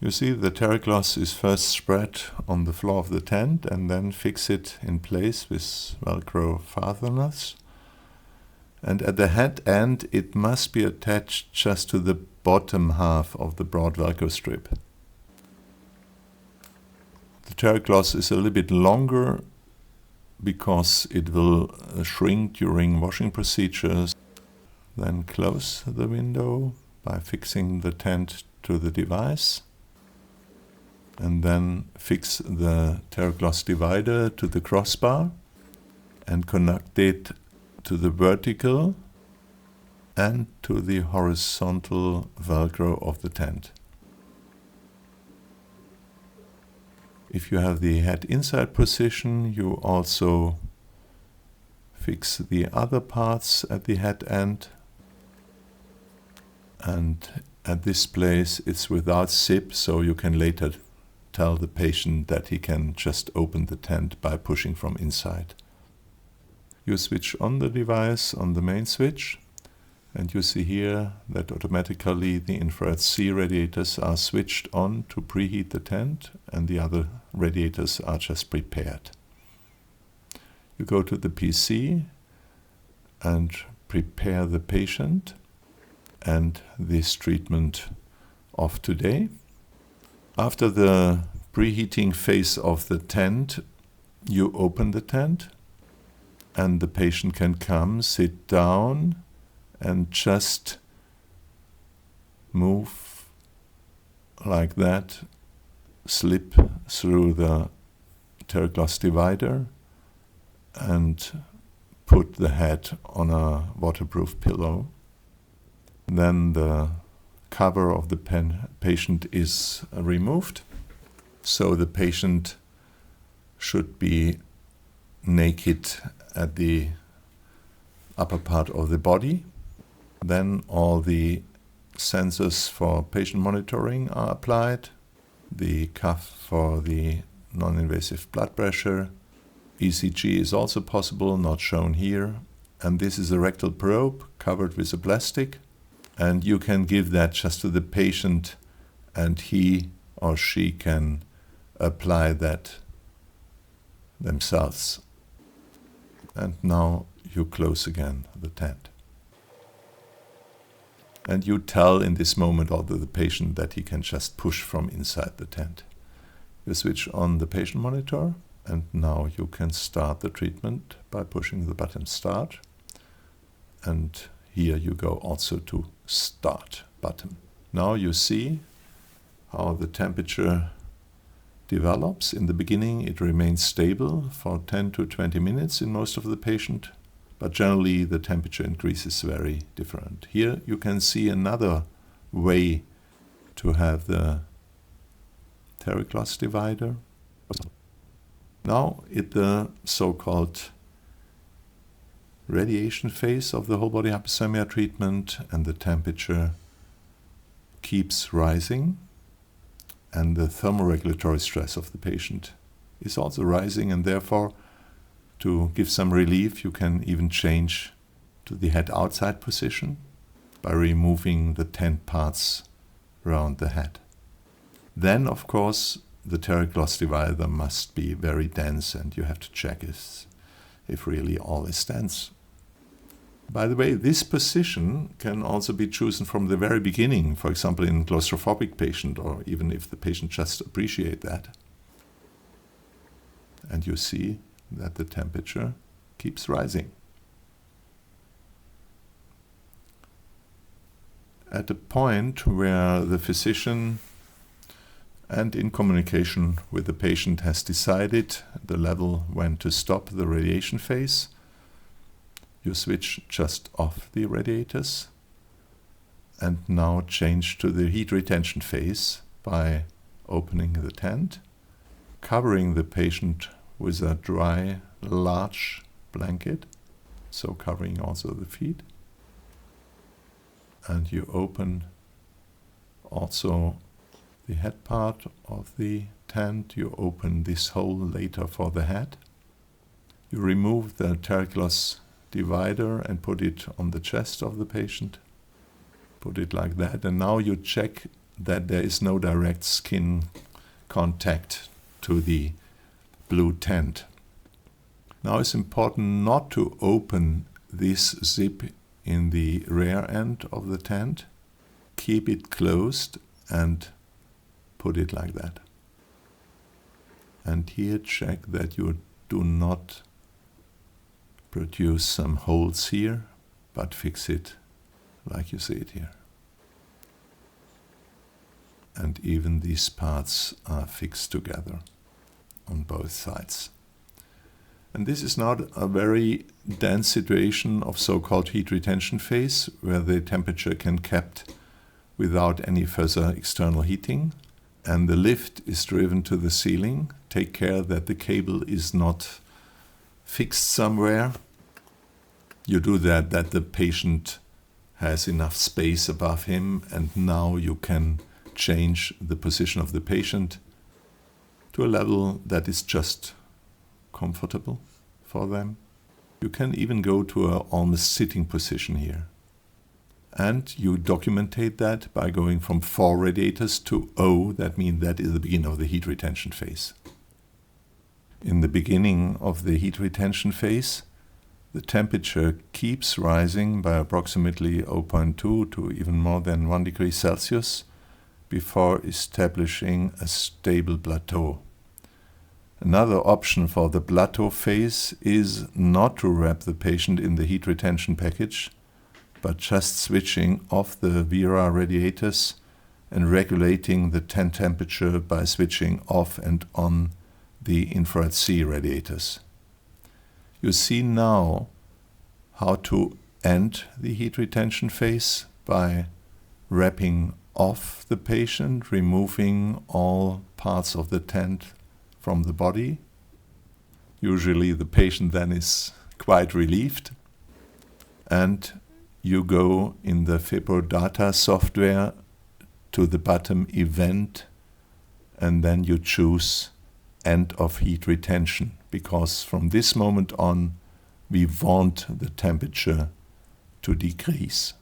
You see, the terracloth is first spread on the floor of the tent and then fix it in place with Velcro fasteners. And at the head end, it must be attached just to the bottom half of the broad Velcro strip. The terracloth is a little bit longer because it will shrink during washing procedures. Then close the window by fixing the tent to the device. And then fix the terracloth divider to the crossbar and connect it to the vertical and to the horizontal Velcro of the tent. If you have the head inside position, you also fix the other parts at the head end. And at this place it's without zip, so you can later tell the patient that he can just open the tent by pushing from inside. You switch on the device on the main switch, and you see here that automatically the infrared C radiators are switched on to preheat the tent, and the other radiators are just prepared. You go to the PC and prepare the patient and this treatment of today. After the preheating phase of the tent, you open the tent and the patient can come, sit down, and just move like that, slip through the terracloth divider and put the head on a waterproof pillow. Then the cover of the patient is removed, so the patient should be naked at the upper part of the body. Then all the sensors for patient monitoring are applied, the cuff for the non-invasive blood pressure, ECG is also possible, not shown here, and this is a rectal probe covered with a plastic, and you can give that just to the patient and he or she can apply that themselves. And now you close again the tent. And you tell in this moment also the patient that he can just push from inside the tent. You switch on the patient monitor, and now you can start the treatment by pushing the button start. And here you go also to start button. Now you see how the temperature develops. In the beginning it remains stable for 10 to 20 minutes in most of the patient, but generally the temperature increases very different. Here you can see another way to have the terracloth divider. Now at the so-called radiation phase of the whole body hypothermia treatment, and the temperature keeps rising, and the thermoregulatory stress of the patient is also rising, and therefore to give some relief you can even change to the head outside position by removing the tent parts around the head. Then of course the terracloth divider must be very dense, and you have to check if really all is dense. By the way, this position can also be chosen from the very beginning, for example in claustrophobic patient, or even if the patient just appreciate that. And you see that the temperature keeps rising. At a point where the physician, and in communication with the patient, has decided the level when to stop the radiation phase, you switch just off the radiators and now change to the heat retention phase by opening the tent, covering the patient with a dry, large blanket, so covering also the feet. And you open also the head part of the tent. You open this hole later for the head. You remove the terracloth divider and put it on the chest of the patient. Put it like that, and now you check that there is no direct skin contact to the blue tent. Now it's important not to open this zip in the rear end of the tent. Keep it closed and put it like that. And here check that you do not produce some holes here, but fix it like you see it here. And even these parts are fixed together on both sides. And this is not a very dense situation of so-called heat retention phase, where the temperature can be kept without any further external heating, and the lift is driven to the ceiling. Take care that the cable is not fixed somewhere. You do that the patient has enough space above him, and now you can change the position of the patient to a level that is just comfortable for them. You can even go to an almost sitting position here. And you documentate that by going from 4 radiators to O. That means that is the beginning of the heat retention phase. In the beginning of the heat retention phase, the temperature keeps rising by approximately 0.2 to even more than 1 degree Celsius before establishing a stable plateau. Another option for the plateau phase is not to wrap the patient in the heat retention package, but just switching off the wIRA radiators and regulating the tent temperature by switching off and on the infrared C radiators. You see now how to end the heat retention phase by wrapping off the patient, removing all parts of the tent from the body. Usually the patient then is quite relieved, and you go in the FibroData software to the bottom event, and then you choose end of heat retention, because from this moment on we want the temperature to decrease.